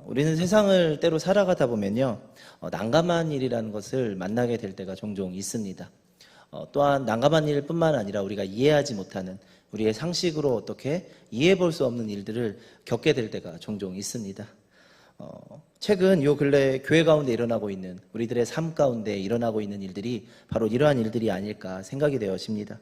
우리는 세상을 때로 살아가다 보면요, 난감한 일이라는 것을 만나게 될 때가 종종 있습니다. 또한 난감한 일뿐만 아니라 우리가 이해하지 못하는, 우리의 상식으로 어떻게 이해해 볼 수 없는 일들을 겪게 될 때가 종종 있습니다. 최근 요 근래 교회 가운데 일어나고 있는, 우리들의 삶 가운데 일어나고 있는 일들이 바로 이러한 일들이 아닐까 생각이 되어집니다.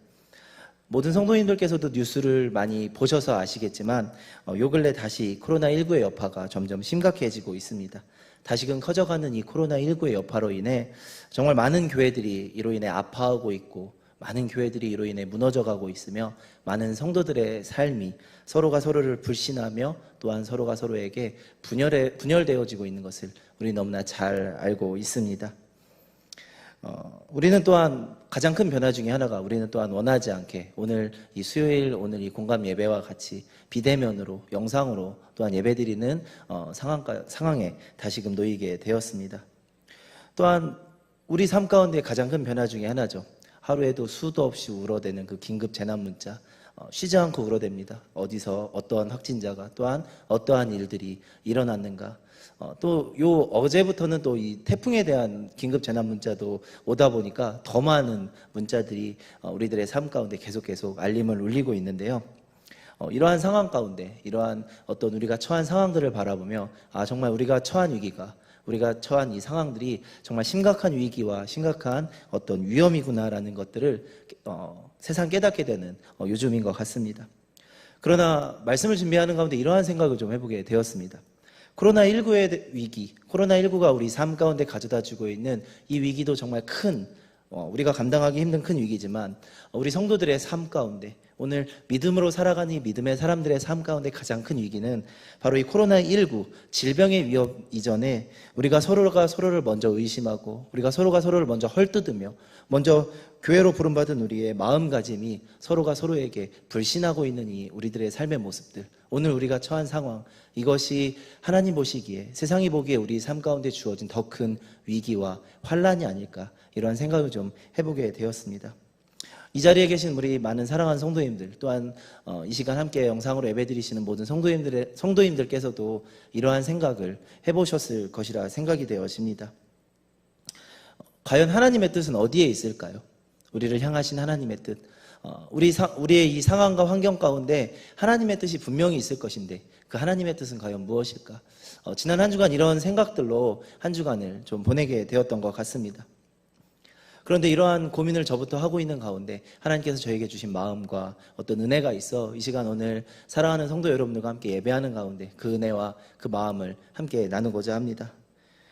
모든 성도님들께서도 뉴스를 많이 보셔서 아시겠지만 요 근래 다시 코로나19의 여파가 점점 심각해지고 있습니다. 다시금 커져가는 이 코로나19의 여파로 인해 정말 많은 교회들이 이로 인해 아파하고 있고, 많은 교회들이 이로 인해 무너져가고 있으며, 많은 성도들의 삶이 서로가 서로를 불신하며 또한 서로가 서로에게 분열되어지고 있는 것을 우리 너무나 잘 알고 있습니다. 우리는 또한 가장 큰 변화 중에 하나가, 우리는 또한 원하지 않게 오늘 이 수요일, 오늘 이 공감 예배와 같이 비대면으로, 영상으로 또한 예배드리는 상황에 다시금 놓이게 되었습니다. 또한 우리 삶 가운데 가장 큰 변화 중에 하나죠. 하루에도 수도 없이 울어대는 그 긴급 재난 문자, 쉬지 않고 울어댑니다. 어디서 어떠한 확진자가, 또한 어떠한 일들이 일어났는가. 또 요 어제부터는 또 이 태풍에 대한 긴급 재난 문자도 오다 보니까 더 많은 문자들이 우리들의 삶 가운데 계속 알림을 울리고 있는데요. 이러한 상황 가운데, 이러한 어떤 우리가 처한 상황들을 바라보며 정말 우리가 처한 위기가, 우리가 처한 이 상황들이 정말 심각한 위기와 심각한 어떤 위험이구나라는 것들을 세상 깨닫게 되는 요즘인 것 같습니다. 그러나 말씀을 준비하는 가운데 이러한 생각을 좀 해보게 되었습니다. 코로나19의 위기, 코로나19가 우리 삶 가운데 가져다 주고 있는 이 위기도 정말 큰, 우리가 감당하기 힘든 큰 위기지만, 우리 성도들의 삶 가운데, 오늘 믿음으로 살아가는 이 믿음의 사람들의 삶 가운데 가장 큰 위기는 바로 이 코로나19 질병의 위협 이전에 우리가 서로가 서로를 먼저 의심하고, 우리가 서로가 서로를 먼저 헐뜯으며, 먼저 교회로 부름받은 우리의 마음가짐이 서로가 서로에게 불신하고 있는 이 우리들의 삶의 모습들, 오늘 우리가 처한 상황, 이것이 하나님 보시기에, 세상이 보기에 우리 삶 가운데 주어진 더 큰 위기와 환란이 아닐까, 이런 생각을 좀 해보게 되었습니다. 이 자리에 계신 우리 많은 사랑하는 성도님들, 또한 이 시간 함께 영상으로 예배드리시는 모든 성도님들께서도 이러한 생각을 해보셨을 것이라 생각이 되어집니다. 과연 하나님의 뜻은 어디에 있을까요? 우리를 향하신 하나님의 뜻, 우리의 이 상황과 환경 가운데 하나님의 뜻이 분명히 있을 것인데, 그 하나님의 뜻은 과연 무엇일까? 지난 한 주간 이런 생각들로 한 주간을 좀 보내게 되었던 것 같습니다. 그런데 이러한 고민을 저부터 하고 있는 가운데 하나님께서 저에게 주신 마음과 어떤 은혜가 있어 이 시간 오늘 사랑하는 성도 여러분들과 함께 예배하는 가운데 그 은혜와 그 마음을 함께 나누고자 합니다.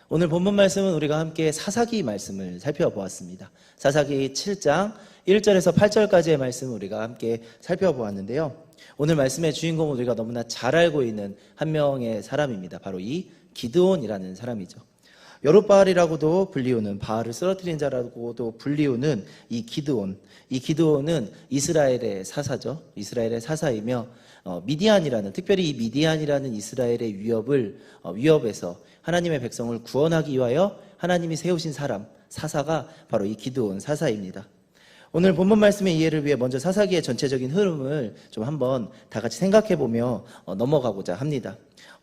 오늘 본문 말씀은 우리가 함께 사사기 말씀을 살펴보았습니다. 사사기 7장 1절에서 8절까지의 말씀을 우리가 함께 살펴보았는데요. 오늘 말씀의 주인공은 우리가 너무나 잘 알고 있는 한 명의 사람입니다. 바로 이 기드온이라는 사람이죠. 여룻바알이라고도 불리우는, 바알을 쓰러뜨린 자라고도 불리우는 이 기드온은 이스라엘의 사사죠. 이스라엘의 사사이며 미디안이라는, 특별히 이 미디안이라는 이스라엘의 위협에서 하나님의 백성을 구원하기 위하여 하나님이 세우신 사사가 바로 이 기드온 사사입니다. 오늘 본문 말씀의 이해를 위해 먼저 사사기의 전체적인 흐름을 좀 한번 다 같이 생각해보며 넘어가고자 합니다.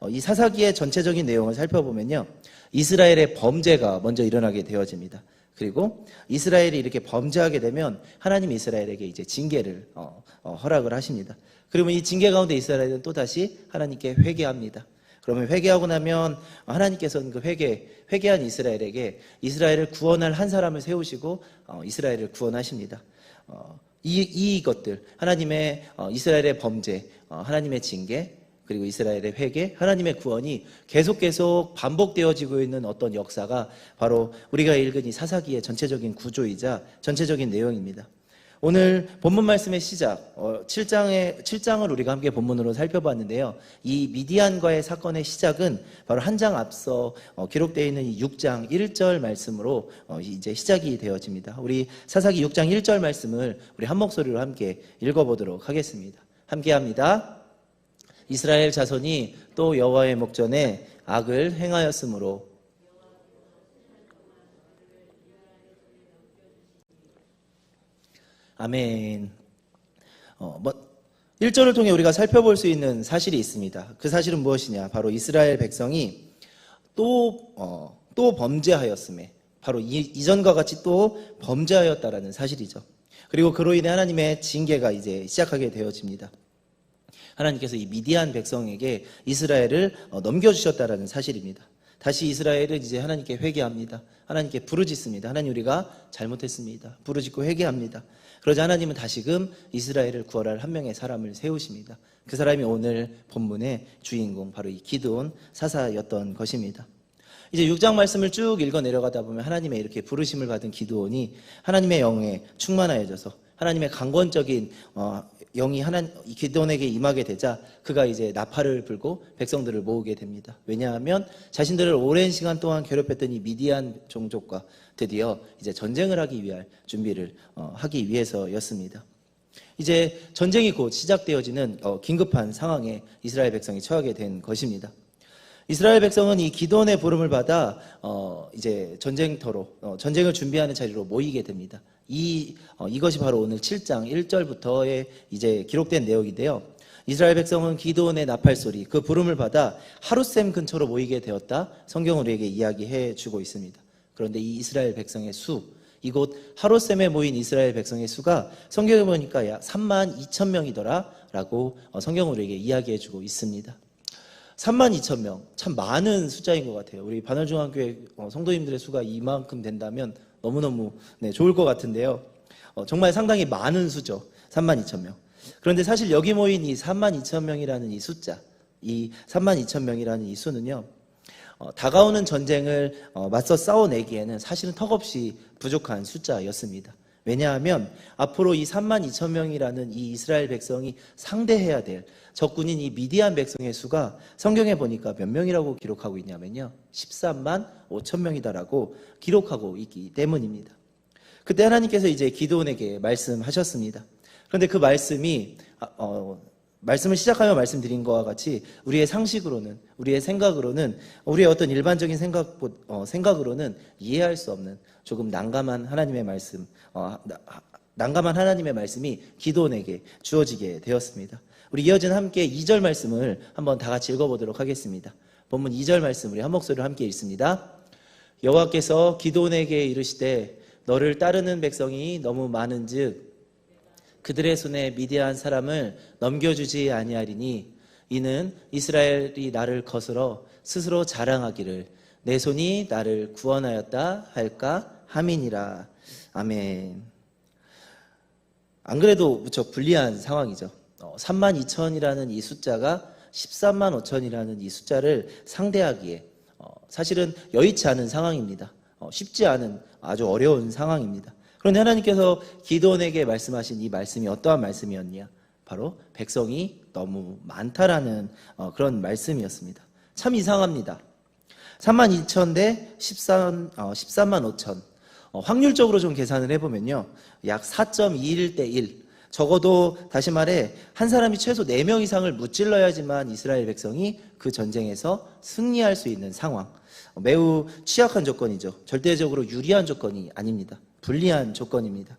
이 사사기의 전체적인 내용을 살펴보면요, 이스라엘의 범죄가 먼저 일어나게 되어집니다. 그리고 이스라엘이 이렇게 범죄하게 되면 하나님이 이스라엘에게 이제 징계를 허락을 하십니다. 그러면 이 징계 가운데 이스라엘은 또다시 하나님께 회개합니다. 그러면 회개하고 나면 하나님께서는 그 회개한 이스라엘에게 이스라엘을 구원할 한 사람을 세우시고 이스라엘을 구원하십니다. 이것들, 하나님의 이스라엘의 범죄, 하나님의 징계, 그리고 이스라엘의 회개, 하나님의 구원이 계속 반복되어지고 있는 어떤 역사가 바로 우리가 읽은 이 사사기의 전체적인 구조이자 전체적인 내용입니다. 오늘 본문 말씀의 시작, 7장을 우리가 함께 본문으로 살펴봤는데요. 이 미디안과의 사건의 시작은 바로 한 장 앞서 기록되어 있는 이 6장 1절 말씀으로 이제 시작이 되어집니다. 우리 사사기 6장 1절 말씀을 우리 한 목소리로 함께 읽어보도록 하겠습니다. 함께 합니다. 이스라엘 자손이 또 여호와의 목전에 악을 행하였으므로. 아멘. 1절을 통해 우리가 살펴볼 수 있는 사실이 있습니다. 그 사실은 무엇이냐? 바로 이스라엘 백성이 또 범죄하였음에, 바로 이전과 같이 또 범죄하였다라는 사실이죠. 그리고 그로 인해 하나님의 징계가 이제 시작하게 되어집니다. 하나님께서 이 미디안 백성에게 이스라엘을 넘겨주셨다라는 사실입니다. 다시 이스라엘은 이제 하나님께 회개합니다. 하나님께 부르짖습니다. 하나님, 우리가 잘못했습니다. 부르짖고 회개합니다. 그러자 하나님은 다시금 이스라엘을 구원할 한 명의 사람을 세우십니다. 그 사람이 오늘 본문의 주인공, 바로 이 기드온 사사였던 것입니다. 이제 6장 말씀을 쭉 읽어 내려가다 보면 하나님의 이렇게 부르심을 받은 기드온이 하나님의 영에 충만하여져서 하나님의 강권적인 영이 기드온에게 임하게 되자 그가 이제 나팔을 불고 백성들을 모으게 됩니다. 왜냐하면 자신들을 오랜 시간 동안 괴롭혔던 이 미디안 종족과 드디어 이제 전쟁을 하기 위한 준비를 하기 위해서였습니다. 이제 전쟁이 곧 시작되어지는 긴급한 상황에 이스라엘 백성이 처하게 된 것입니다. 이스라엘 백성은 이 기드온의 부름을 받아 이제 전쟁터로 전쟁을 준비하는 자리로 모이게 됩니다. 이것이 바로 오늘 7장 1절부터의 이제 기록된 내용인데요. 이스라엘 백성은 기드온의 나팔 소리, 그 부름을 받아 하룻샘 근처로 모이게 되었다. 성경은 우리에게 이야기해 주고 있습니다. 그런데 이 이스라엘 백성의 수, 이곳 하룻샘에 모인 이스라엘 백성의 수가 성경에 보니까 약 32,000명이더라 라고 성경은 우리에게 이야기해 주고 있습니다. 32,000명, 참 많은 숫자인 것 같아요. 우리 반월중앙교회 성도님들의 수가 이만큼 된다면 너무너무 좋을 것 같은데요. 정말 상당히 많은 수죠. 32,000명. 그런데 사실 여기 모인 이 32,000명이라는 이 숫자, 이 32,000명이라는 이 수는요, 다가오는 전쟁을 맞서 싸워내기에는 사실은 턱없이 부족한 숫자였습니다. 왜냐하면 앞으로 이 32,000명이라는 이 이스라엘 백성이 상대해야 될 적군인 이 미디안 백성의 수가 성경에 보니까 몇 명이라고 기록하고 있냐면요, 13만 5천 명이다라고 기록하고 있기 때문입니다. 그때 하나님께서 이제 기드온에게 말씀하셨습니다. 그런데 그 말씀이 말씀을 시작하며 말씀드린 것과 같이 우리의 상식으로는, 우리의 생각으로는, 우리의 어떤 일반적인 생각으로는 이해할 수 없는 조금 난감한 하나님의 말씀, 난감한 하나님의 말씀이 기드온에게 주어지게 되었습니다. 우리 이어지는 함께 2절 말씀을 한번 다 같이 읽어보도록 하겠습니다. 본문 2절 말씀 우리 한 목소리로 함께 읽습니다. 여호와께서 기드온에게 이르시되 너를 따르는 백성이 너무 많은즉 그들의 손에 미디안 사람을 넘겨주지 아니하리니 이는 이스라엘이 나를 거스러 스스로 자랑하기를 내 손이 나를 구원하였다 할까 함이니라. 아멘. 안 그래도 무척 불리한 상황이죠. 32,000이라는 이 숫자가 13만 5천이라는 이 숫자를 상대하기에 사실은 여의치 않은 상황입니다. 쉽지 않은 아주 어려운 상황입니다. 그런데 하나님께서 기드온에게 말씀하신 이 말씀이 어떠한 말씀이었냐? 바로 백성이 너무 많다라는 그런 말씀이었습니다. 참 이상합니다. 32,000 대 13만 5천. 확률적으로 좀 계산을 해보면요, 약 4.21대 1. 적어도 다시 말해 한 사람이 최소 4명 이상을 무찔러야지만 이스라엘 백성이 그 전쟁에서 승리할 수 있는 상황. 매우 취약한 조건이죠. 절대적으로 유리한 조건이 아닙니다. 불리한 조건입니다.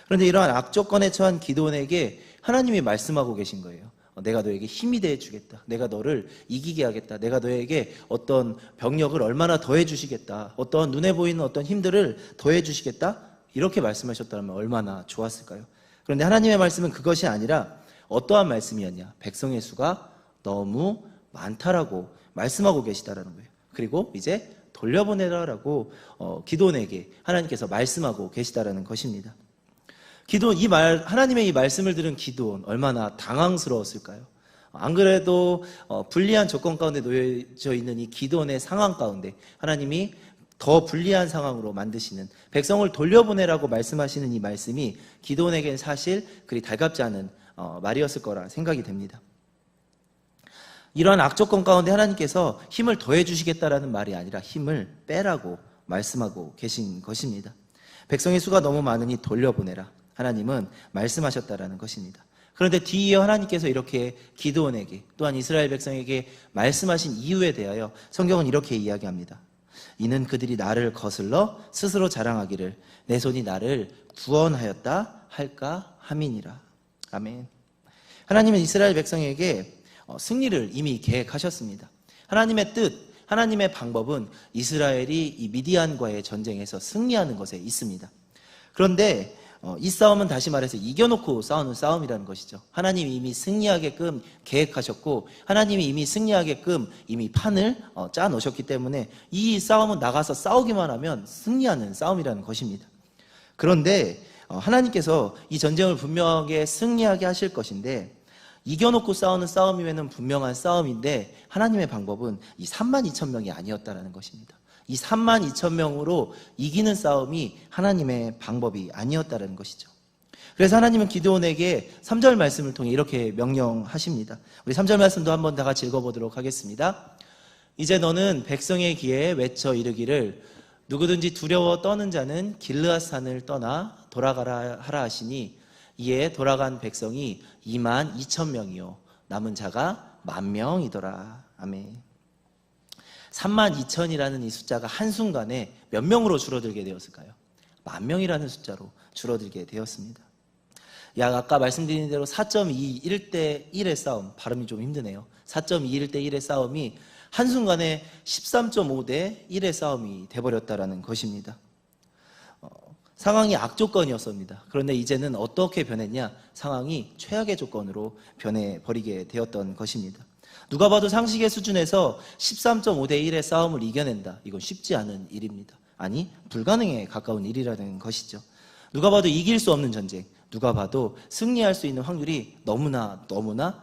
그런데 이러한 악조건에 처한 기드온에게 하나님이 말씀하고 계신 거예요. 내가 너에게 힘이 돼 주겠다. 내가 너를 이기게 하겠다. 내가 너에게 어떤 병력을 얼마나 더해 주시겠다. 어떤 눈에 보이는 어떤 힘들을 더해 주시겠다. 이렇게 말씀하셨다면 얼마나 좋았을까요? 그런데 하나님의 말씀은 그것이 아니라 어떠한 말씀이었냐? 백성의 수가 너무 많다라고 말씀하고 계시다라는 거예요. 그리고 이제 돌려보내라라고 기드온에게 하나님께서 말씀하고 계시다라는 것입니다. 기드온, 하나님의 이 말씀을 들은 기드온 얼마나 당황스러웠을까요? 안 그래도 불리한 조건 가운데 놓여져 있는 이 기드온의 상황 가운데 하나님이 더 불리한 상황으로 만드시는, 백성을 돌려보내라고 말씀하시는 이 말씀이 기드온에게는 사실 그리 달갑지 않은 말이었을 거라 생각이 됩니다. 이러한 악조건 가운데 하나님께서 힘을 더해 주시겠다라는 말이 아니라 힘을 빼라고 말씀하고 계신 것입니다. 백성의 수가 너무 많으니 돌려보내라. 하나님은 말씀하셨다라는 것입니다. 그런데 뒤이어 하나님께서 이렇게 기드온에게 또한 이스라엘 백성에게 말씀하신 이유에 대하여 성경은 이렇게 이야기합니다. 이는 그들이 나를 거슬러 스스로 자랑하기를 내 손이 나를 구원하였다 할까 함이니라. 아멘. 하나님은 이스라엘 백성에게 승리를 이미 계획하셨습니다. 하나님의 뜻, 하나님의 방법은 이스라엘이 이 미디안과의 전쟁에서 승리하는 것에 있습니다. 그런데 이 싸움은 다시 말해서 이겨놓고 싸우는 싸움이라는 것이죠. 하나님이 이미 승리하게끔 계획하셨고 하나님이 이미 승리하게끔 이미 판을 짜놓으셨기 때문에 이 싸움은 나가서 싸우기만 하면 승리하는 싸움이라는 것입니다. 그런데 하나님께서 이 전쟁을 분명하게 승리하게 하실 것인데 이겨놓고 싸우는 싸움이면 분명한 싸움인데 하나님의 방법은 이 32,000명이 아니었다는 것입니다. 이 32,000명으로 이기는 싸움이 하나님의 방법이 아니었다는 것이죠. 그래서 하나님은 기드온에게 3절 말씀을 통해 이렇게 명령하십니다. 우리 3절 말씀도 한번 다 같이 읽어보도록 하겠습니다. 이제 너는 백성의 귀에 외쳐 이르기를 누구든지 두려워 떠는 자는 길르앗산을 떠나 돌아가라 하라 하시니 이에 돌아간 백성이 22,000명이요 남은 자가 10,000명이더라. 아멘. 32,000이라는 이 숫자가 한순간에 몇 명으로 줄어들게 되었을까요? 10,000명이라는 숫자로 줄어들게 되었습니다. 아까 말씀드린 대로 4.21대 1의 싸움, 발음이 좀 힘드네요. 4.21대 1의 싸움이 한순간에 13.5대 1의 싸움이 돼버렸다는 것입니다. 상황이 악조건이었습니다. 그런데 이제는 어떻게 변했냐? 상황이 최악의 조건으로 변해버리게 되었던 것입니다. 누가 봐도 상식의 수준에서 13.5대 1의 싸움을 이겨낸다. 이건 쉽지 않은 일입니다. 아니, 불가능에 가까운 일이라는 것이죠. 누가 봐도 이길 수 없는 전쟁, 누가 봐도 승리할 수 있는 확률이 너무나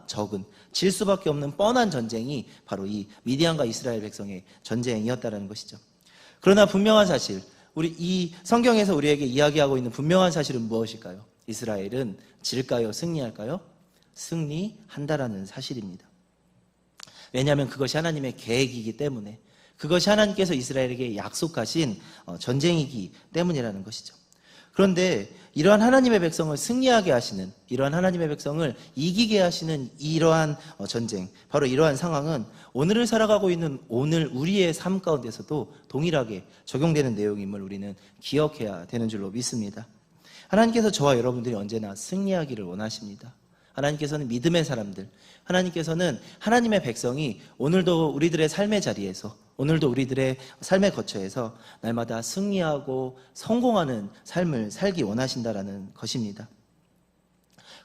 적은, 질 수밖에 없는 뻔한 전쟁이 바로 이 미디안과 이스라엘 백성의 전쟁이었다는 것이죠. 그러나 분명한 사실, 우리 이 성경에서 우리에게 이야기하고 있는 분명한 사실은 무엇일까요? 이스라엘은 질까요? 승리할까요? 승리한다라는 사실입니다. 왜냐하면 그것이 하나님의 계획이기 때문에, 그것이 하나님께서 이스라엘에게 약속하신 전쟁이기 때문이라는 것이죠. 그런데 이러한 하나님의 백성을 승리하게 하시는, 이러한 하나님의 백성을 이기게 하시는 이러한 전쟁, 바로 이러한 상황은 오늘을 살아가고 있는 오늘 우리의 삶 가운데서도 동일하게 적용되는 내용임을 우리는 기억해야 되는 줄로 믿습니다. 하나님께서 저와 여러분들이 언제나 승리하기를 원하십니다. 하나님께서는 믿음의 사람들, 하나님께서는 하나님의 백성이 오늘도 우리들의 삶의 자리에서, 오늘도 우리들의 삶의 거처에서 날마다 승리하고 성공하는 삶을 살기 원하신다라는 것입니다.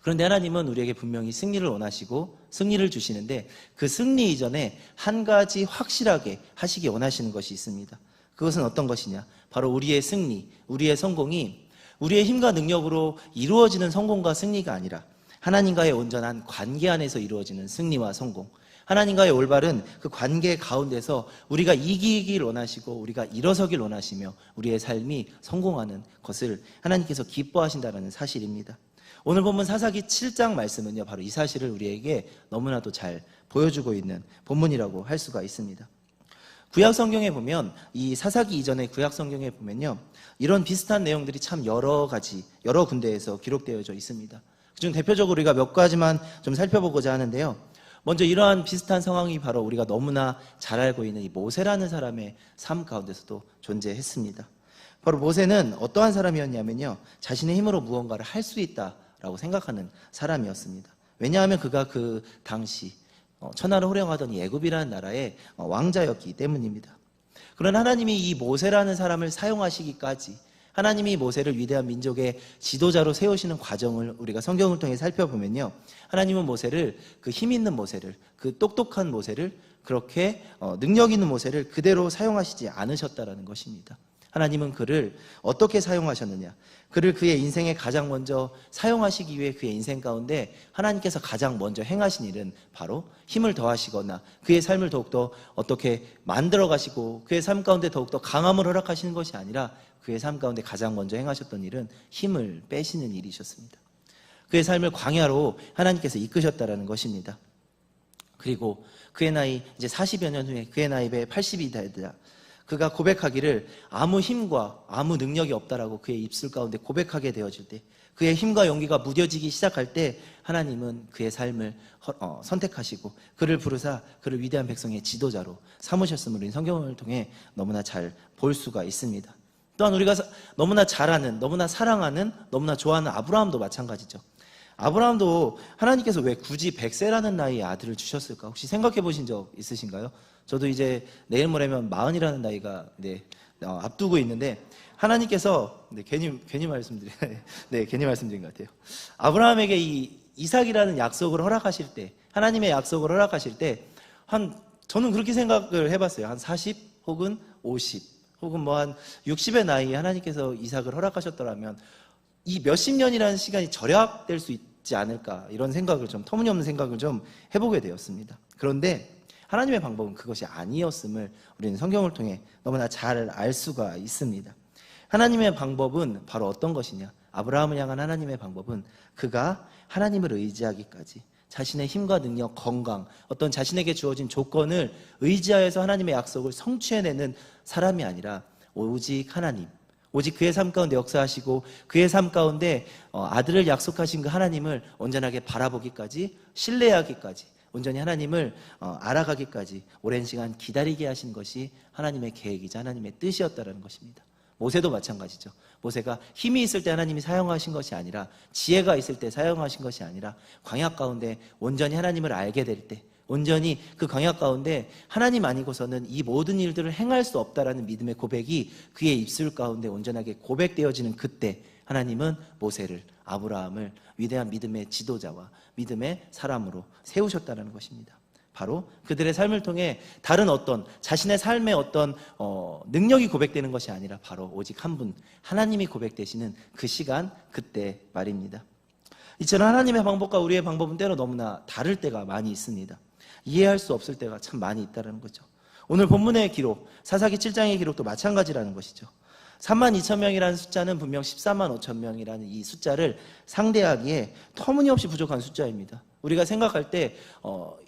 그런데 하나님은 우리에게 분명히 승리를 원하시고 승리를 주시는데 그 승리 이전에 한 가지 확실하게 하시기 원하시는 것이 있습니다. 그것은 어떤 것이냐? 바로 우리의 승리, 우리의 성공이 우리의 힘과 능력으로 이루어지는 성공과 승리가 아니라 하나님과의 온전한 관계 안에서 이루어지는 승리와 성공, 하나님과의 올바른 그 관계 가운데서 우리가 이기길 원하시고 우리가 일어서길 원하시며 우리의 삶이 성공하는 것을 하나님께서 기뻐하신다는 사실입니다. 오늘 본문 사사기 7장 말씀은요, 바로 이 사실을 우리에게 너무나도 잘 보여주고 있는 본문이라고 할 수가 있습니다. 구약 성경에 보면, 이 사사기 이전의 구약 성경에 보면요, 이런 비슷한 내용들이 참 여러 군데에서 기록되어져 있습니다. 그중 대표적으로 우리가 몇 가지만 좀 살펴보고자 하는데요. 먼저 이러한 비슷한 상황이 바로 우리가 너무나 잘 알고 있는 이 모세라는 사람의 삶 가운데서도 존재했습니다. 바로 모세는 어떠한 사람이었냐면요, 자신의 힘으로 무언가를 할 수 있다라고 생각하는 사람이었습니다. 왜냐하면 그가 그 당시 천하를 호령하던 애굽이라는 나라의 왕자였기 때문입니다. 그러나 하나님이 이 모세라는 사람을 사용하시기까지, 하나님이 모세를 위대한 민족의 지도자로 세우시는 과정을 우리가 성경을 통해 살펴보면요, 하나님은 모세를, 그 힘 있는 모세를, 그 똑똑한 모세를, 그렇게 능력 있는 모세를 그대로 사용하시지 않으셨다라는 것입니다. 하나님은 그를 어떻게 사용하셨느냐? 그를 그의 인생에 가장 먼저 사용하시기 위해 그의 인생 가운데 하나님께서 가장 먼저 행하신 일은 바로 힘을 더하시거나 그의 삶을 더욱더 어떻게 만들어 가시고 그의 삶 가운데 더욱더 강함을 허락하시는 것이 아니라 그의 삶 가운데 가장 먼저 행하셨던 일은 힘을 빼시는 일이셨습니다. 그의 삶을 광야로 하나님께서 이끄셨다라는 것입니다. 그리고 그의 나이 이제 40여 년 후에 그의 나이 80이 되자 그가 고백하기를 아무 힘과 아무 능력이 없다라고 그의 입술 가운데 고백하게 되어질 때, 그의 힘과 용기가 무뎌지기 시작할 때 하나님은 그의 삶을 선택하시고 그를 부르사 그를 위대한 백성의 지도자로 삼으셨음을 우리는 성경을 통해 너무나 잘 볼 수가 있습니다. 또한 우리가 너무나 잘 아는, 너무나 사랑하는, 너무나 좋아하는 아브라함도 마찬가지죠. 아브라함도 하나님께서 왜 굳이 100세라는 나이에 아들을 주셨을까? 혹시 생각해 보신 적 있으신가요? 저도 이제 내일 모레면 40이라는 나이가 앞두고 있는데 하나님께서 괜히 말씀드린 괜히 말씀드린 것 같아요. 아브라함에게 이 이삭이라는 약속을 허락하실 때, 하나님의 약속을 허락하실 때 저는 그렇게 생각을 해봤어요. 한 40 혹은 50 혹은 뭐 한 60의 나이에 하나님께서 이삭을 허락하셨더라면 이 몇십 년이라는 시간이 절약될 수 있지 않을까, 이런 생각을 좀, 터무니없는 생각을 좀 해보게 되었습니다. 그런데 하나님의 방법은 그것이 아니었음을 우리는 성경을 통해 너무나 잘 알 수가 있습니다. 하나님의 방법은 바로 어떤 것이냐? 아브라함을 향한 하나님의 방법은 그가 하나님을 의지하기까지, 자신의 힘과 능력, 건강, 어떤 자신에게 주어진 조건을 의지하여서 하나님의 약속을 성취해내는 사람이 아니라 오직 하나님, 오직 그의 삶 가운데 역사하시고 그의 삶 가운데 아들을 약속하신 그 하나님을 온전하게 바라보기까지, 신뢰하기까지, 온전히 하나님을 알아가기까지 오랜 시간 기다리게 하신 것이 하나님의 계획이자 하나님의 뜻이었다는 것입니다. 모세도 마찬가지죠. 모세가 힘이 있을 때 하나님이 사용하신 것이 아니라, 지혜가 있을 때 사용하신 것이 아니라, 광야 가운데 온전히 하나님을 알게 될 때, 온전히 그 광야 가운데 하나님 아니고서는 이 모든 일들을 행할 수 없다라는 믿음의 고백이 그의 입술 가운데 온전하게 고백되어지는 그때 하나님은 모세를, 아브라함을 위대한 믿음의 지도자와 믿음의 사람으로 세우셨다는 것입니다. 바로 그들의 삶을 통해 다른 어떤 자신의 삶의 어떤 능력이 고백되는 것이 아니라 바로 오직 한 분, 하나님이 고백되시는 그 시간, 그때 말입니다. 이처럼 하나님의 방법과 우리의 방법은 때로 너무나 다를 때가 많이 있습니다. 이해할 수 없을 때가 참 많이 있다는 거죠. 오늘 본문의 기록, 사사기 7장의 기록도 마찬가지라는 것이죠. 32,000명이라는 숫자는 분명 14만 5천 명이라는 이 숫자를 상대하기에 터무니없이 부족한 숫자입니다. 우리가 생각할 때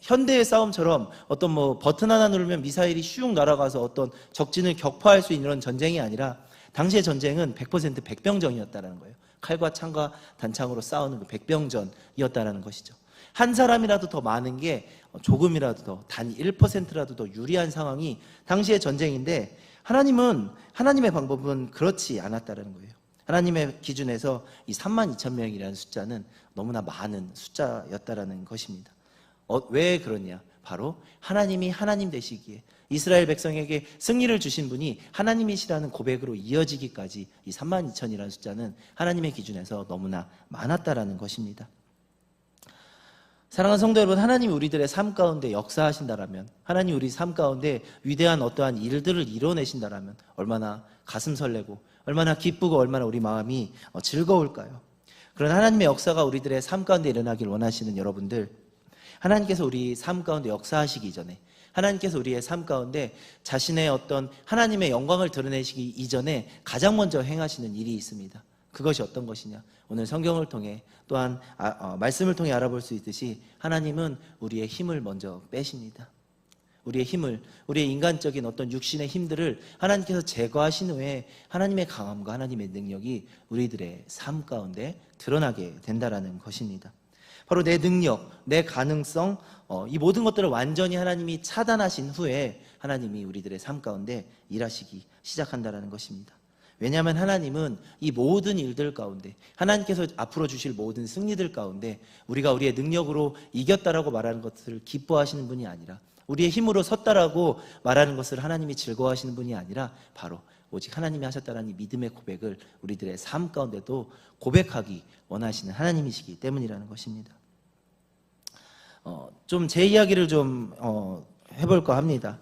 현대의 싸움처럼 어떤 버튼 하나 누르면 미사일이 슉 날아가서 어떤 적진을 격파할 수 있는 이런 전쟁이 아니라, 당시의 전쟁은 100% 백병전이었다는 거예요. 칼과 창과 단창으로 싸우는 그 백병전이었다는 것이죠. 한 사람이라도 더 많은 게 조금이라도 더, 단 1%라도 더 유리한 상황이 당시의 전쟁인데, 하나님의 방법은 그렇지 않았다는 거예요. 하나님의 기준에서 이 32,000명이라는 숫자는 너무나 많은 숫자였다라는 것입니다. 왜 그러냐? 바로 하나님이 하나님 되시기에, 이스라엘 백성에게 승리를 주신 분이 하나님이시라는 고백으로 이어지기까지 이 32,000이라는 숫자는 하나님의 기준에서 너무나 많았다라는 것입니다. 사랑하는 성도 여러분, 하나님이 우리들의 삶 가운데 역사하신다라면, 하나님 우리 삶 가운데 위대한 어떠한 일들을 이뤄내신다라면 얼마나 가슴 설레고 얼마나 기쁘고 얼마나 우리 마음이 즐거울까요? 그런 하나님의 역사가 우리들의 삶 가운데 일어나길 원하시는 여러분들, 하나님께서 우리 삶 가운데 역사하시기 전에, 하나님께서 우리의 삶 가운데 자신의 어떤 하나님의 영광을 드러내시기 이전에 가장 먼저 행하시는 일이 있습니다. 그것이 어떤 것이냐? 오늘 성경을 통해, 또한 말씀을 통해 알아볼 수 있듯이 하나님은 우리의 힘을 먼저 빼십니다. 우리의 힘을, 우리의 인간적인 어떤 육신의 힘들을 하나님께서 제거하신 후에 하나님의 강함과 하나님의 능력이 우리들의 삶 가운데 드러나게 된다라는 것입니다. 바로 내 능력, 내 가능성, 이 모든 것들을 완전히 하나님이 차단하신 후에 하나님이 우리들의 삶 가운데 일하시기 시작한다라는 것입니다. 왜냐하면 하나님은 이 모든 일들 가운데, 하나님께서 앞으로 주실 모든 승리들 가운데 우리가 우리의 능력으로 이겼다라고 말하는 것을 기뻐하시는 분이 아니라, 우리의 힘으로 섰다라고 말하는 것을 하나님이 즐거워하시는 분이 아니라, 바로 오직 하나님이 하셨다라는 이 믿음의 고백을 우리들의 삶 가운데도 고백하기 원하시는 하나님이시기 때문이라는 것입니다. 좀 제 이야기를 좀 해볼까 합니다.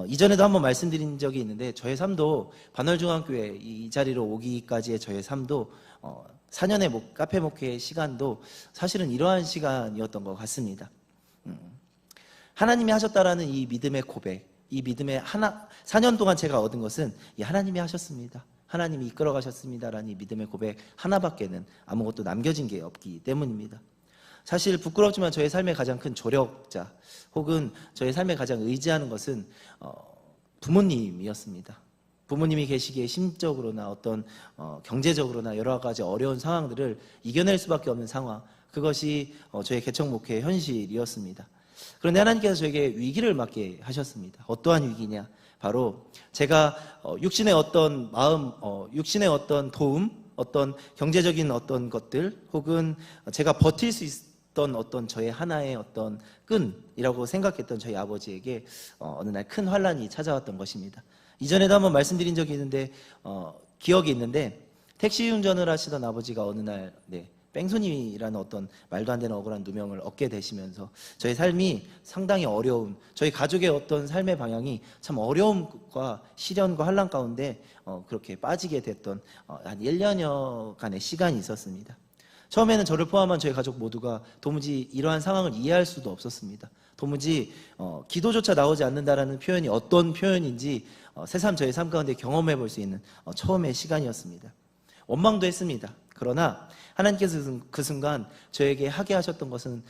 이전에도 한번 말씀드린 적이 있는데, 저의 삶도 반월중앙교회 이 자리로 오기까지의 저의 삶도 4년의 카페 목회 시간도 사실은 이러한 시간이었던 것 같습니다. 하나님이 하셨다라는 이 믿음의 고백, 이 믿음의 4년 동안 제가 얻은 것은 하나님이 하셨습니다, 하나님이 이끌어 가셨습니다라는 이 믿음의 고백 하나밖에는 아무것도 남겨진 게 없기 때문입니다. 사실 부끄럽지만 저의 삶의 가장 큰 조력자, 혹은 저의 삶에 가장 의지하는 것은 부모님이었습니다. 부모님이 계시기에 심적으로나 어떤 경제적으로나 여러 가지 어려운 상황들을 이겨낼 수밖에 없는 상황, 그것이 저의 개척 목회의 현실이었습니다. 그런데 하나님께서 저에게 위기를 맞게 하셨습니다. 어떠한 위기냐? 바로 제가 육신의 어떤 마음, 육신의 어떤 도움, 어떤 경제적인 어떤 것들 혹은 제가 버틸 수 있던 어떤 저의 하나의 어떤 끈이라고 생각했던 저희 아버지에게 어느 날 큰 환란이 찾아왔던 것입니다. 이전에도 한번 말씀드린 적이 있는데 기억이 있는데 택시 운전을 하시던 아버지가 어느 날 뺑소니라는 어떤 말도 안 되는 억울한 누명을 얻게 되시면서 저희 삶이 상당히 어려운, 저희 가족의 어떤 삶의 방향이 참 어려움과 시련과 환란 가운데 그렇게 빠지게 됐던 한 1년여간의 시간이 있었습니다. 처음에는 저를 포함한 저희 가족 모두가 도무지 이러한 상황을 이해할 수도 없었습니다. 도무지 기도조차 나오지 않는다라는 표현이 어떤 표현인지 새삼 저희 삶 가운데 경험해 볼 수 있는 처음의 시간이었습니다. 원망도 했습니다. 그러나 하나님께서 그 순간 저에게 하게 하셨던 것은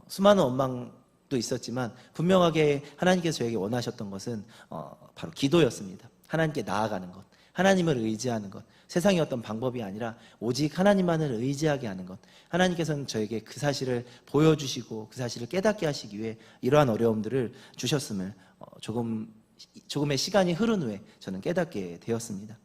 수많은 원망도 있었지만 분명하게 하나님께서 저에게 원하셨던 것은 바로 기도였습니다. 하나님께 나아가는 것, 하나님을 의지하는 것, 세상의 어떤 방법이 아니라 오직 하나님만을 의지하게 하는 것. 하나님께서는 저에게 그 사실을 보여주시고 그 사실을 깨닫게 하시기 위해 이러한 어려움들을 주셨음을 조금의 시간이 흐른 후에 저는 깨닫게 되었습니다.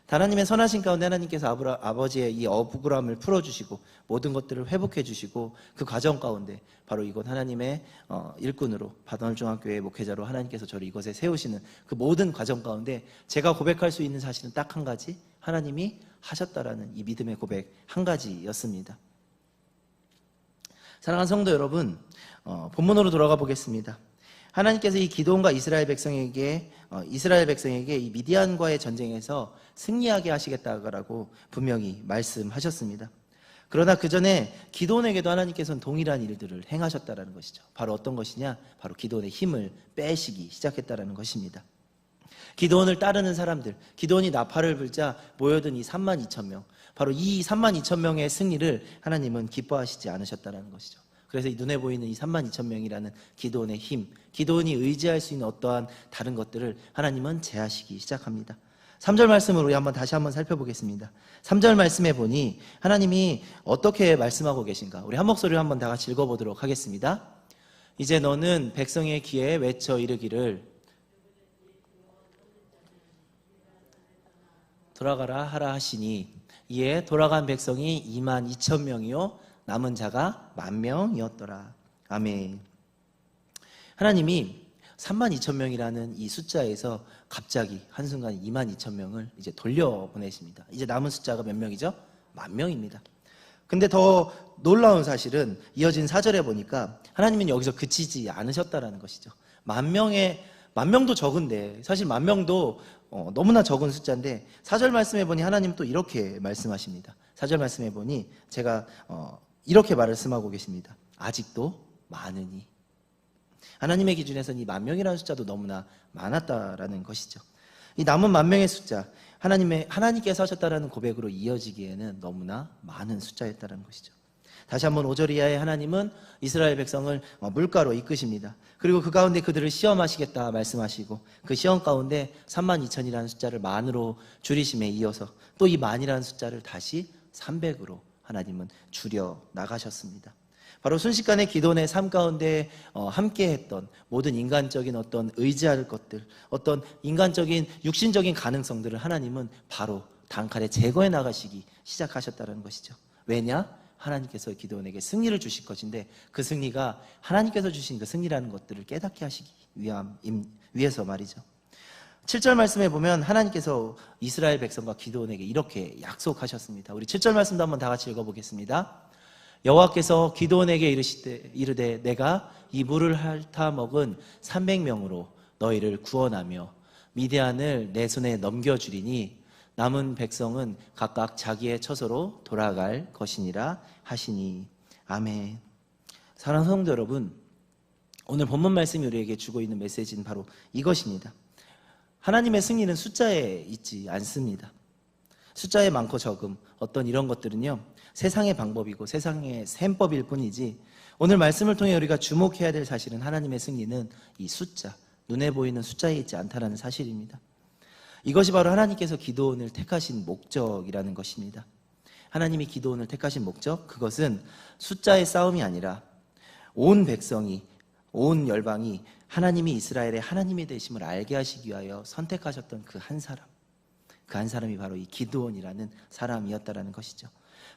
하나님의 선하신 가운데 하나님께서 아버지의 이 억울함을 풀어주시고 모든 것들을 회복해 주시고 그 과정 가운데 바로 이곳 하나님의 일꾼으로 바다늘중학교의 목회자로 하나님께서 저를 이곳에 세우시는 그 모든 과정 가운데 제가 고백할 수 있는 사실은 딱 한 가지, 하나님이 하셨다라는 이 믿음의 고백 한 가지였습니다. 사랑하는 성도 여러분, 본문으로 돌아가 보겠습니다. 하나님께서 이 기드온과 이스라엘 백성에게 이 미디안과의 전쟁에서 승리하게 하시겠다고 분명히 말씀하셨습니다. 그러나 그 전에 기드온에게도 하나님께서는 동일한 일들을 행하셨다라는 것이죠. 바로 어떤 것이냐? 바로 기드온의 힘을 빼시기 시작했다라는 것입니다. 기드온을 따르는 사람들, 기드온이 나팔을 불자 모여든 이 32,000명, 바로 이 32,000명의 승리를 하나님은 기뻐하시지 않으셨다라는 것이죠. 그래서 이 눈에 보이는 이 32,000명이라는 기드온의 힘, 기드온이 의지할 수 있는 어떠한 다른 것들을 하나님은 제하시기 시작합니다. 3절 말씀을 우리 다시 한번 살펴보겠습니다. 3절 말씀에 보니 하나님이 어떻게 말씀하고 계신가? 우리 한 목소리로 한번 다 같이 읽어보도록 하겠습니다. 이제 너는 백성의 귀에 외쳐 이르기를 돌아가라 하라 하시니 이에 돌아간 백성이 22,000명이요 남은 자가 10,000명이었더라. 아멘. 하나님이 32,000명이라는 이 숫자에서 갑자기 한순간 22,000명을 이제 돌려보내십니다. 이제 남은 숫자가 몇 명이죠? 10,000명입니다. 근데 더 놀라운 사실은 이어진 4절에 보니까 하나님은 여기서 그치지 않으셨다라는 것이죠. 10,000명도 적은데, 사실 10,000명도 너무나 적은 숫자인데 4절 말씀해 보니 하나님 또 이렇게 말씀하십니다. 4절 말씀해 보니 제가 이렇게 말씀하고 계십니다. 아직도 많으니. 하나님의 기준에서는 이 10,000명이라는 숫자도 너무나 많았다라는 것이죠. 이 남은 10,000명의 숫자, 하나님께서 하셨다라는 고백으로 이어지기에는 너무나 많은 숫자였다라는 것이죠. 다시 한번 5절 이하에 하나님은 이스라엘 백성을 물가로 이끄십니다. 그리고 그 가운데 그들을 시험하시겠다 말씀하시고 그 시험 가운데 32,000이라는 숫자를 만으로 줄이심에 이어서 또 이 만이라는 숫자를 다시 300으로 하나님은 줄여 나가셨습니다. 바로 순식간에 기도원의 삶 가운데 함께했던 모든 인간적인 어떤 의지할 것들, 어떤 인간적인 육신적인 가능성들을 하나님은 바로 단칼에 제거해 나가시기 시작하셨다는 것이죠. 왜냐? 하나님께서 기도원에게 승리를 주실 것인데 그 승리가 하나님께서 주신 그 승리라는 것들을 깨닫게 하시기 위해서 말이죠. 7절 말씀에 보면 하나님께서 이스라엘 백성과 기드온에게 이렇게 약속하셨습니다. 우리 7절 말씀도 한번 다 같이 읽어보겠습니다. 여호와께서 기드온에게 이르되 내가 이 물을 핥아 먹은 300명으로 너희를 구원하며 미디안을 내 손에 넘겨주리니 남은 백성은 각각 자기의 처소로 돌아갈 것이니라 하시니. 아멘. 사랑하는 성도 여러분, 오늘 본문 말씀이 우리에게 주고 있는 메시지는 바로 이것입니다. 하나님의 승리는 숫자에 있지 않습니다. 숫자의 많고 적음, 어떤 이런 것들은요 세상의 방법이고 세상의 셈법일 뿐이지, 오늘 말씀을 통해 우리가 주목해야 될 사실은 하나님의 승리는 이 숫자, 눈에 보이는 숫자에 있지 않다는 사실입니다. 이것이 바로 하나님께서 기드온을 택하신 목적이라는 것입니다. 하나님이 기드온을 택하신 목적, 그것은 숫자의 싸움이 아니라 온 백성이, 온 열방이 하나님이 이스라엘의 하나님이 되심을 알게 하시기 위하여 선택하셨던 그 한 사람, 그 한 사람이 바로 이 기드온이라는 사람이었다라는 것이죠.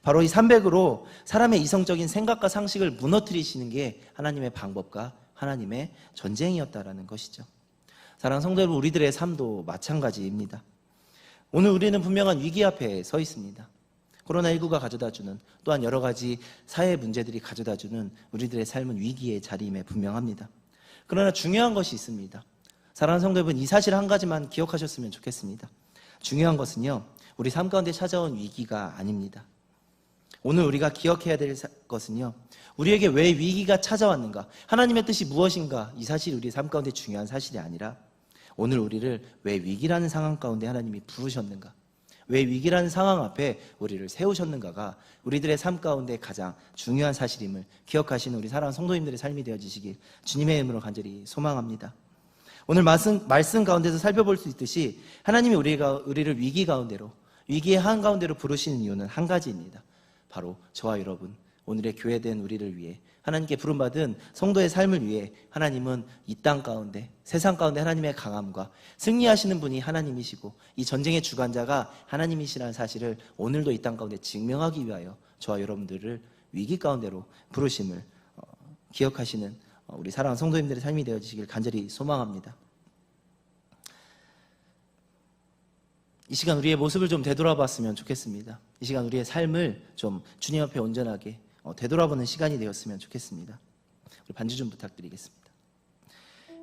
바로 이 300으로 사람의 이성적인 생각과 상식을 무너뜨리시는 게 하나님의 방법과 하나님의 전쟁이었다라는 것이죠. 사랑하는 성도 여러분, 우리들의 삶도 마찬가지입니다. 오늘 우리는 분명한 위기 앞에 서 있습니다. 코로나19가 가져다주는, 또한 여러 가지 사회 문제들이 가져다주는 우리들의 삶은 위기의 자리임에 분명합니다. 그러나 중요한 것이 있습니다. 사랑하는 성도 여러분, 이 사실 한 가지만 기억하셨으면 좋겠습니다. 중요한 것은요, 우리 삶 가운데 찾아온 위기가 아닙니다. 오늘 우리가 기억해야 될 것은요, 우리에게 왜 위기가 찾아왔는가, 하나님의 뜻이 무엇인가, 이 사실이 우리 삶 가운데 중요한 사실이 아니라 오늘 우리를 왜 위기라는 상황 가운데 하나님이 부르셨는가, 왜 위기라는 상황 앞에 우리를 세우셨는가가 우리들의 삶 가운데 가장 중요한 사실임을 기억하시는 우리 사랑하는 성도님들의 삶이 되어지시길 주님의 이름으로 간절히 소망합니다. 오늘 말씀 가운데서 살펴볼 수 있듯이 하나님이 우리를 위기 가운데로, 위기의 한가운데로 부르시는 이유는 한 가지입니다. 바로 저와 여러분, 오늘의 교회된 우리를 위해, 하나님께 부름받은 성도의 삶을 위해 하나님은 이 땅 가운데, 세상 가운데 하나님의 강함과 승리하시는 분이 하나님이시고 이 전쟁의 주관자가 하나님이시라는 사실을 오늘도 이 땅 가운데 증명하기 위하여 저와 여러분들을 위기 가운데로 부르심을 기억하시는 우리 사랑하는 성도님들의 삶이 되어지시길 간절히 소망합니다. 이 시간 우리의 모습을 좀 되돌아봤으면 좋겠습니다. 이 시간 우리의 삶을 좀 주님 앞에 온전하게 되돌아보는 시간이 되었으면 좋겠습니다. 우리 반주 좀 부탁드리겠습니다.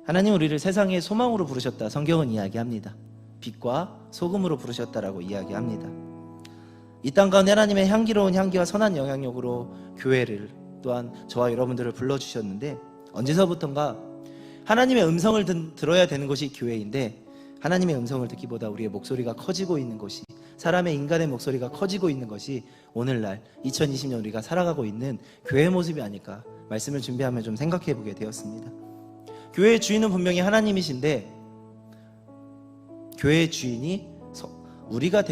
하나님 우리를 세상의 소망으로 부르셨다, 성경은 이야기합니다. 빛과 소금으로 부르셨다라고 이야기합니다. 이 땅 가운데 하나님의 향기로운 향기와 선한 영향력으로 교회를, 또한 저와 여러분들을 불러주셨는데, 언제서부턴가 하나님의 음성을 들어야 되는 것이 교회인데, 하나님의 음성을 듣기보다 우리의 목소리가 커지고 있는 것이, 사람의 인간의 목소리가 커지고 있는 것이 오늘날 2020년 우리가 살아가고 있는 교회의 모습이 아닐까, 말씀을 준비하며 좀 생각해 보게 되었습니다. 교회의 주인은 분명히 하나님이신데, 교회의 주인이 우리가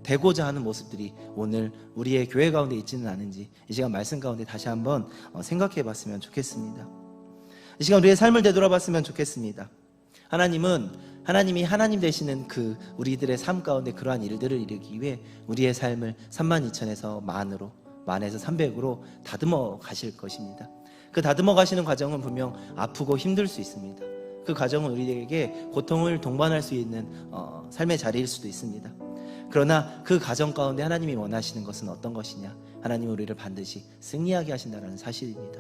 되고자 하는 모습들이 오늘 우리의 교회 가운데 있지는 않은지 이 시간 말씀 가운데 다시 한번 생각해 봤으면 좋겠습니다. 이 시간 우리의 삶을 되돌아봤으면 좋겠습니다. 하나님이 하나님 되시는 그 우리들의 삶 가운데 그러한 일들을 이루기 위해 우리의 삶을 32,000에서 만으로, 만에서 300으로 다듬어 가실 것입니다. 그 다듬어 가시는 과정은 분명 아프고 힘들 수 있습니다. 그 과정은 우리에게 고통을 동반할 수 있는 삶의 자리일 수도 있습니다. 그러나 그 과정 가운데 하나님이 원하시는 것은 어떤 것이냐, 하나님은 우리를 반드시 승리하게 하신다는 사실입니다.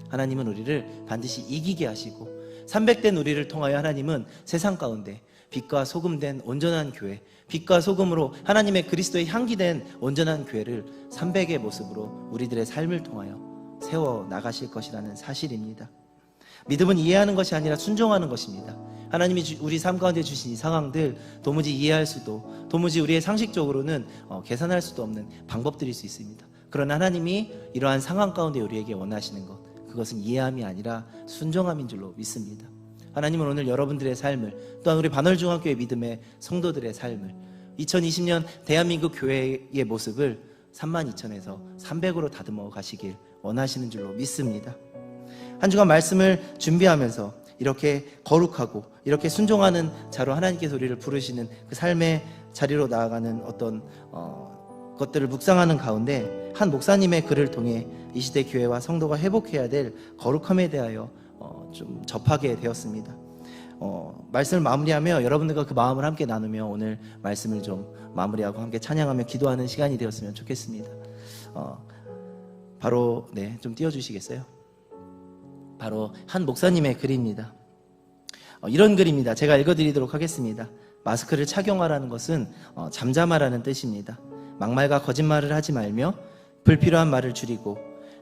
하나님은 우리를 반드시 이기게 하시고 300된 우리를 통하여 하나님은 세상 가운데 빛과 소금된 온전한 교회, 빛과 소금으로 하나님의 그리스도의 향기된 온전한 교회를 300의 모습으로 우리들의 삶을 통하여 세워 나가실 것이라는 사실입니다. 믿음은 이해하는 것이 아니라 순종하는 것입니다. 하나님이 우리 삶 가운데 주신 이 상황들 도무지 이해할 수도, 도무지 우리의 상식적으로는 계산할 수도 없는 방법들일 수 있습니다. 그러나 하나님이 이러한 상황 가운데 우리에게 원하시는 것, 그것은 이해함이 아니라 순종함인 줄로 믿습니다. 하나님은 오늘 여러분들의 삶을, 또한 우리 반월중학교의 믿음의 성도들의 삶을, 2020년 대한민국 교회의 모습을 32,000에서 300으로 다듬어 가시길 원하시는 줄로 믿습니다. 한 주간 말씀을 준비하면서 이렇게 거룩하고 이렇게 순종하는 자로 하나님께서 우리를 부르시는 그 삶의 자리로 나아가는 어떤 것들을 묵상하는 가운데 한 목사님의 글을 통해 이 시대 교회와 성도가 회복해야 될 거룩함에 대하여 좀 접하게 되었습니다. 말씀을 마무리하며 여러분들과 그 마음을 함께 나누며 오늘 말씀을 좀 마무리하고 함께 찬양하며 기도하는 시간이 되었으면 좋겠습니다. 바로 좀 띄워주시겠어요? 바로 한 목사님의 글입니다. 이런 글입니다. 제가 읽어드리도록 하겠습니다. 마스크를 착용하라는 것은 잠잠하라는 뜻입니다. 막말과 거짓말을 하지 말며 불필요한 말을 줄이고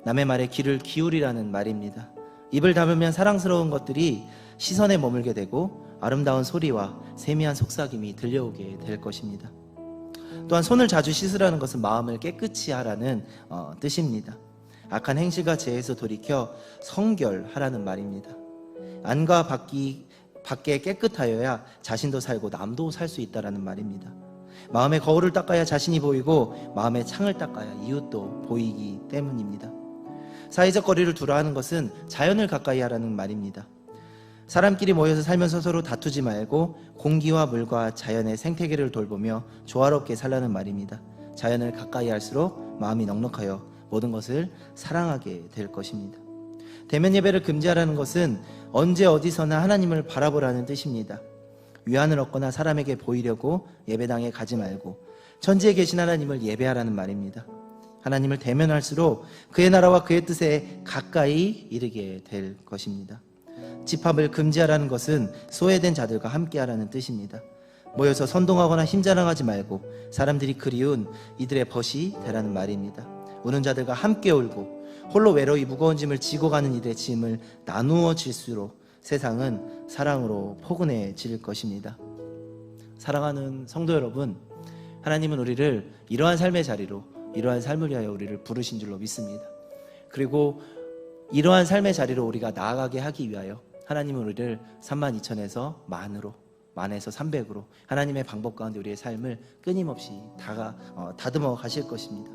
남의 말에 귀를 기울이라는 말입니다. 입을 닫으면 사랑스러운 것들이 시선에 머물게 되고 아름다운 소리와 세미한 속삭임이 들려오게 될 것입니다. 또한 손을 자주 씻으라는 것은 마음을 깨끗이 하라는 뜻입니다. 악한 행실과 죄에서 돌이켜 성결하라는 말입니다. 안과 밖에 깨끗하여야 자신도 살고 남도 살 수 있다라는 말입니다. 마음의 거울을 닦아야 자신이 보이고 마음의 창을 닦아야 이웃도 보이기 때문입니다. 사회적 거리를 두라 하는 것은 자연을 가까이 하라는 말입니다. 사람끼리 모여서 살면서 서로 다투지 말고 공기와 물과 자연의 생태계를 돌보며 조화롭게 살라는 말입니다. 자연을 가까이 할수록 마음이 넉넉하여 모든 것을 사랑하게 될 것입니다. 대면 예배를 금지하라는 것은 언제 어디서나 하나님을 바라보라는 뜻입니다. 위안을 얻거나 사람에게 보이려고 예배당에 가지 말고 천지에 계신 하나님을 예배하라는 말입니다. 하나님을 대면할수록 그의 나라와 그의 뜻에 가까이 이르게 될 것입니다. 집합을 금지하라는 것은 소외된 자들과 함께하라는 뜻입니다. 모여서 선동하거나 힘자랑하지 말고 사람들이 그리운 이들의 벗이 되라는 말입니다. 우는 자들과 함께 울고 홀로 외로이 무거운 짐을 지고 가는 이들의 짐을 나누어 질수록 세상은 사랑으로 포근해질 것입니다. 사랑하는 성도 여러분, 하나님은 우리를 이러한 삶의 자리로, 이러한 삶을 위하여 우리를 부르신 줄로 믿습니다. 그리고 이러한 삶의 자리로 우리가 나아가게 하기 위하여 하나님은 우리를 32,000에서 만으로, 만에서 300으로 하나님의 방법 가운데 우리의 삶을 끊임없이 다듬어 가실 것입니다.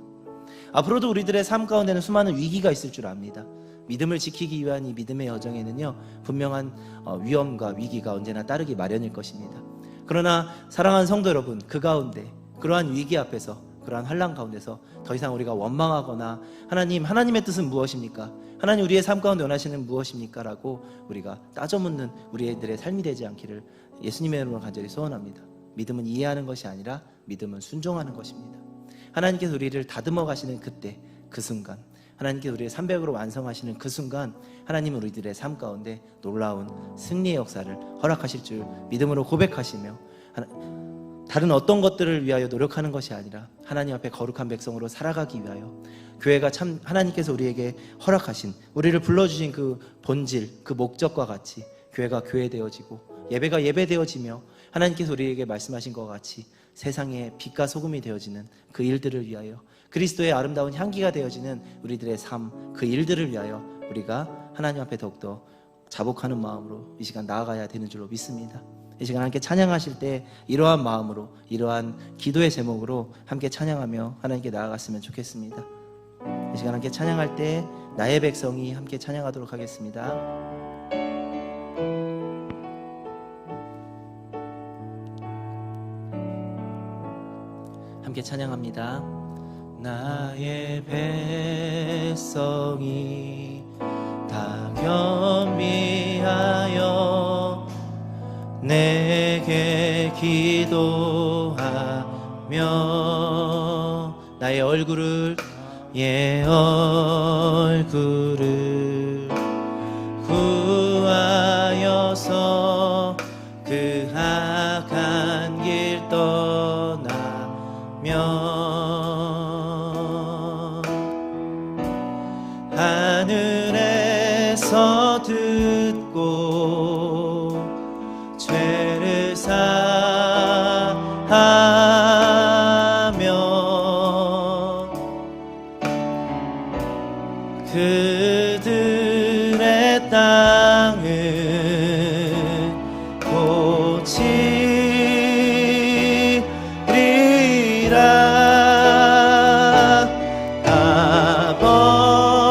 앞으로도 우리들의 삶 가운데는 수많은 위기가 있을 줄 압니다. 믿음을 지키기 위한 이 믿음의 여정에는요, 분명한 위험과 위기가 언제나 따르기 마련일 것입니다. 그러나 사랑하는 성도 여러분, 그 가운데 그러한 위기 앞에서, 그러한 환난 가운데서 더 이상 우리가 원망하거나 하나님의 뜻은 무엇입니까? 하나님 우리의 삶 가운데 원하시는 무엇입니까? 라고 우리가 따져묻는 우리들의 삶이 되지 않기를 예수님의 이름으로 간절히 소원합니다. 믿음은 이해하는 것이 아니라 믿음은 순종하는 것입니다. 하나님께서 우리를 다듬어 가시는 그때, 그 순간, 하나님께서 우리의 300으로 완성하시는 그 순간 하나님은 우리들의 삶 가운데 놀라운 승리의 역사를 허락하실 줄 믿음으로 고백하시며 다른 어떤 것들을 위하여 노력하는 것이 아니라 하나님 앞에 거룩한 백성으로 살아가기 위하여 교회가 참 하나님께서 우리에게 허락하신, 우리를 불러주신 그 본질, 그 목적과 같이 교회가 교회되어지고 예배가 예배되어지며 하나님께서 우리에게 말씀하신 것과 같이 세상의 빛과 소금이 되어지는 그 일들을 위하여, 그리스도의 아름다운 향기가 되어지는 우리들의 삶, 그 일들을 위하여 우리가 하나님 앞에 더욱더 자복하는 마음으로 이 시간 나아가야 되는 줄로 믿습니다. 이 시간 함께 찬양하실 때 이러한 마음으로, 이러한 기도의 제목으로 함께 찬양하며 하나님께 나아갔으면 좋겠습니다. 이 시간 함께 찬양할 때 나의 백성이 함께 찬양하도록 하겠습니다. 함께 찬양합니다. 나의 백성이 다 겸비하여 내게 기도하며 나의 얼굴을 구하여서 그 악한 길 떠나며 하늘에서 듣고 죄를 사하며 그들의 땅을 고치리라.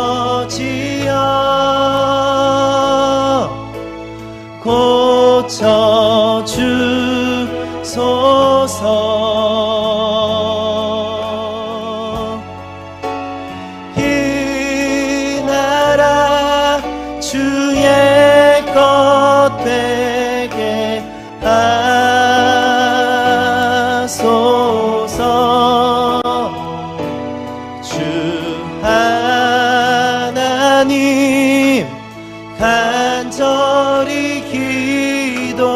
아버지여 고쳐주소서. 이 나라 주의 것 되게 하소서. 주 하나님 간절히 기도하오니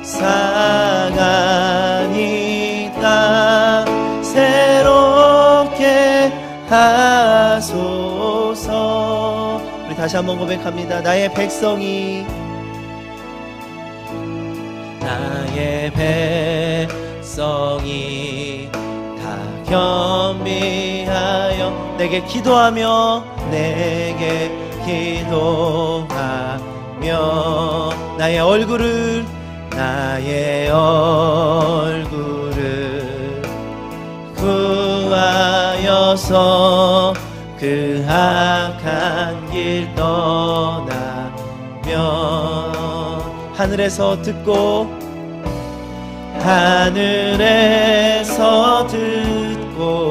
상하니 다 새롭게 하소서. 우리 다시 한번 고백합니다. 나의 백성이 다 겸비하여 내게 기도하며 나의 얼굴을 구하여서 주소서. 그 악한 길 떠나면 하늘에서 듣고 하늘에서 듣고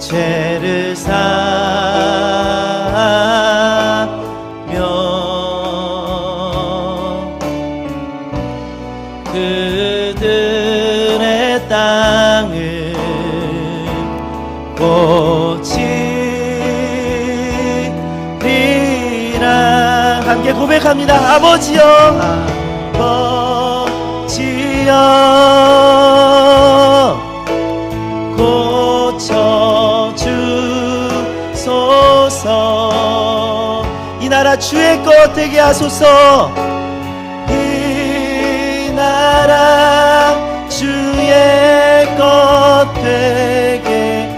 죄를 사하며 그들의 땅을 고치리라. 함께 고백합니다. 아버지여, 아버지여, 고쳐주소서. 이 나라 주의 것 되게 하소서. 이 나라 주의 것 되게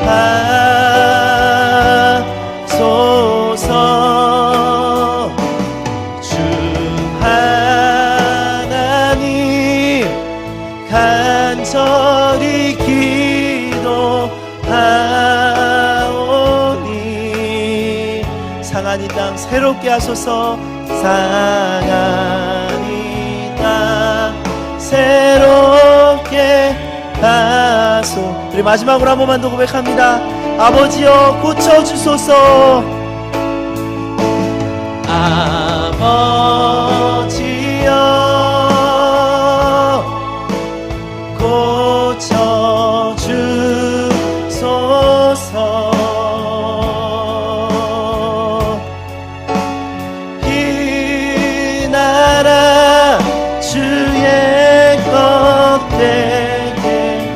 하소서. 주 하나님 간절히 기도하오니 상한 이 땅 새롭게 하소서. 상한 이 땅 새롭게 하소. 우리 마지막으로 한 번만 더 고백합니다. 아버지여 고쳐주소서. 아버지여 고쳐주소서. 이 나라 주의 것 되게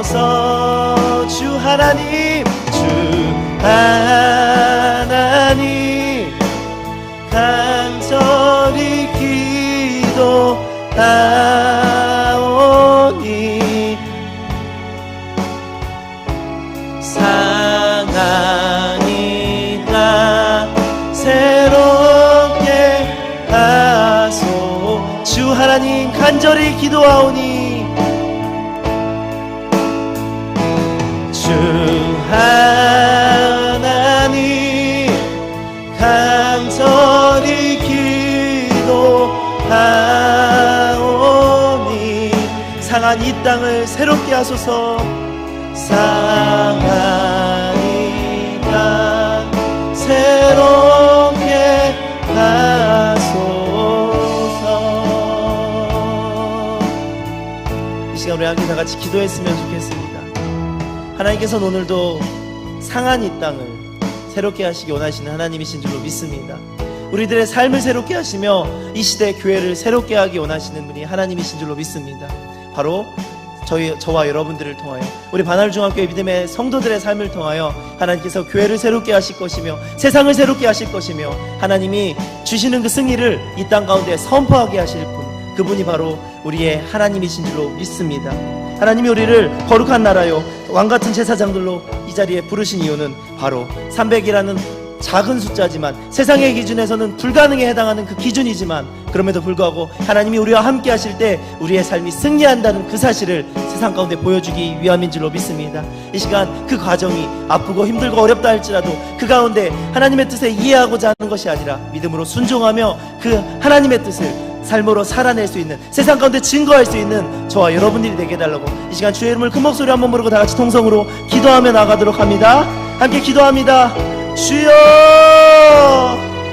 하소서. 주 하나님, 주 하나님 간절히 기도하오니 상한 이 땅 새롭게 하소. 주 하나님 간절히 기도하오니 주 하나님 간절히 기도하오니 상한 이 땅을 새롭게 하소서. 상한 이 땅 새롭게 하소서. 이 시간 우리 함께 다 같이 기도했으면 좋겠습니다. 하나님께서는 오늘도 상한 이 땅을 새롭게 하시기 원하시는 하나님이신 줄로 믿습니다. 우리들의 삶을 새롭게 하시며 이 시대 교회를 새롭게 하기 원하시는 분이 하나님이신 줄로 믿습니다. 바로 저와 여러분들을 통하여 우리 반할중학교의 믿음의 성도들의 삶을 통하여 하나님께서 교회를 새롭게 하실 것이며 세상을 새롭게 하실 것이며 하나님이 주시는 그 승리를 이 땅 가운데 선포하게 하실 분, 그분이 바로 우리의 하나님이신 줄로 믿습니다. 하나님이 우리를 거룩한 나라요 왕같은 제사장들로 이 자리에 부르신 이유는 바로 300이라는 작은 숫자지만 세상의 기준에서는 불가능에 해당하는 그 기준이지만 그럼에도 불구하고 하나님이 우리와 함께 하실 때 우리의 삶이 승리한다는 그 사실을 세상 가운데 보여주기 위함인 줄로 믿습니다. 이 시간 그 과정이 아프고 힘들고 어렵다 할지라도 그 가운데 하나님의 뜻에 이해하고자 하는 것이 아니라 믿음으로 순종하며 그 하나님의 뜻을 삶으로 살아낼 수 있는, 세상 가운데 증거할 수 있는 저와 여러분들이 되게 해달라고 이 시간 주의 이름을 큰 목소리 한번 부르고 다 같이 통성으로 기도하며 나가도록 합니다. 함께 기도합니다. 주여,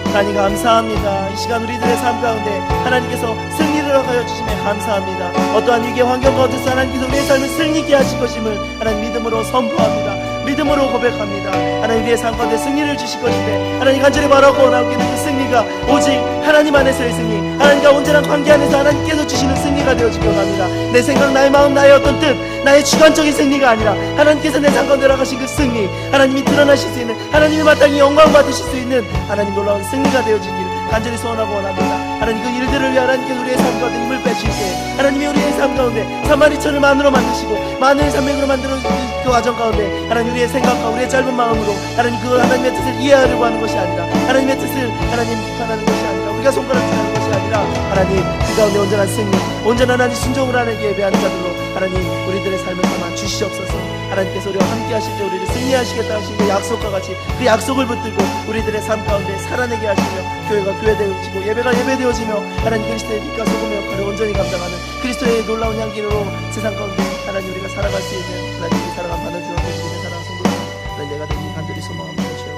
하나님 감사합니다. 이 시간 우리들의 삶 가운데 하나님께서 승리를 허가여 주시며 감사합니다. 어떠한 위기의 환경 가운데서 하나님께서 우리의 삶을 승리케 하실 것임을 하나님 믿음으로 선포합니다. 믿음으로 고백합니다. 하나님 우리의 삶 가운데 승리를 주실 것인데 하나님 간절히 바라고 원하고 있는 그 승리가 오직 하나님 안에서의 승리, 하나님과 온전한 관계 안에서 하나님께서 주시는 승리가 되어지기 원합니다. 내 생각, 나의 마음, 나의 어떤 뜻, 나의 주관적인 승리가 아니라 하나님께서 내 삶 가운데 나가신 그 승리, 하나님이 드러나실 수 있는, 하나님이 마땅히 영광 받으실 수 있는 하나님 놀라운 승리가 되어지길 간절히 소원하고 원합니다. 하나님 그 일들을 위해 하나님께서 우리의 삶 가운데 힘을 빼실 때 하나님이 우리의 삶 가운데 3만2천을 만으로 만드시고 10,300으로 만드는 그 과정 가운데 하나님 우리의 생각과 우리의 짧은 마음으로 하나님 그 하나님의 뜻을 이해하려고 하는 것이 아니라 하나님의 뜻을 하나님 비판하는 것이 아니라 우리가 손가락질하는 것이 아니라 하나님 그 가운데 온전한 승리, 온전한 하나님 순종을 하는 예배하는 자들로 하나님 우리들의 삶을 담아 주시옵소서. 하나님께서 우리와 함께 하실 때 우리를 승리하시겠다 하신 그 약속과 같이 그 약속을 붙들고 우리들의 삶 가운데 살아내게 하시며 교회가 교회되어지고 예배가 예배되어지며 하나님 그리스도의 빛과 소금의 역할을 온전히 감당하는 그리스도의 놀라운 향기로 세상 가운데 하나님 우리가 살아갈 수 있는 하나님이 사랑한 받아주어 주시는 사랑하는 성도들 하나님 내가 되기 간절히 소망합니다. 주여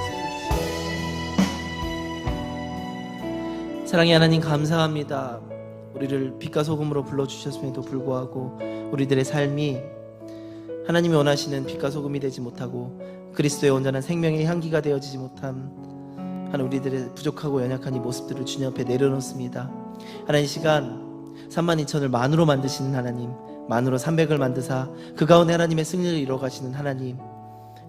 사랑의 하나님 감사합니다. 우리를 빛과 소금으로 불러주셨음에도 불구하고 우리들의 삶이 하나님이 원하시는 빛과 소금이 되지 못하고 그리스도의 온전한 생명의 향기가 되어지지 못한 우리들의 부족하고 연약한 이 모습들을 주님 앞에 내려놓습니다. 하나님 이 시간 32,000을 만으로 만드시는 하나님, 만으로 300을 만드사 그 가운데 하나님의 승리를 이루어 가시는 하나님,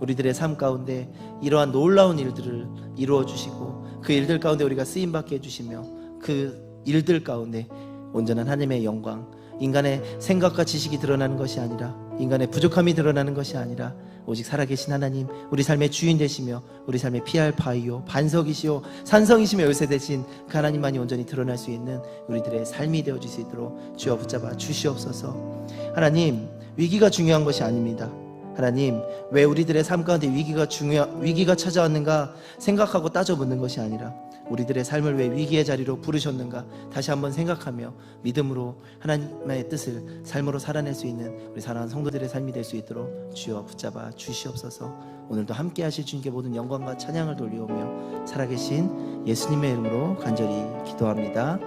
우리들의 삶 가운데 이러한 놀라운 일들을 이루어 주시고 그 일들 가운데 우리가 쓰임받게 해주시며 그 일들 가운데 온전한 하나님의 영광, 인간의 생각과 지식이 드러나는 것이 아니라 인간의 부족함이 드러나는 것이 아니라 오직 살아계신 하나님, 우리 삶의 주인 되시며 우리 삶의 피할 바위요 반석이시오 산성이시며 요새 되신 그 하나님만이 온전히 드러날 수 있는 우리들의 삶이 되어질 수 있도록 주여 붙잡아 주시옵소서. 하나님, 위기가 중요한 것이 아닙니다. 하나님, 왜 우리들의 삶 가운데 위기가 찾아왔는가 생각하고 따져보는 것이 아니라 우리들의 삶을 왜 위기의 자리로 부르셨는가 다시 한번 생각하며 믿음으로 하나님의 뜻을 삶으로 살아낼 수 있는 우리 사랑하는 성도들의 삶이 될 수 있도록 주여 붙잡아 주시옵소서. 오늘도 함께 하실 주님께 모든 영광과 찬양을 돌리오며 살아계신 예수님의 이름으로 간절히 기도합니다.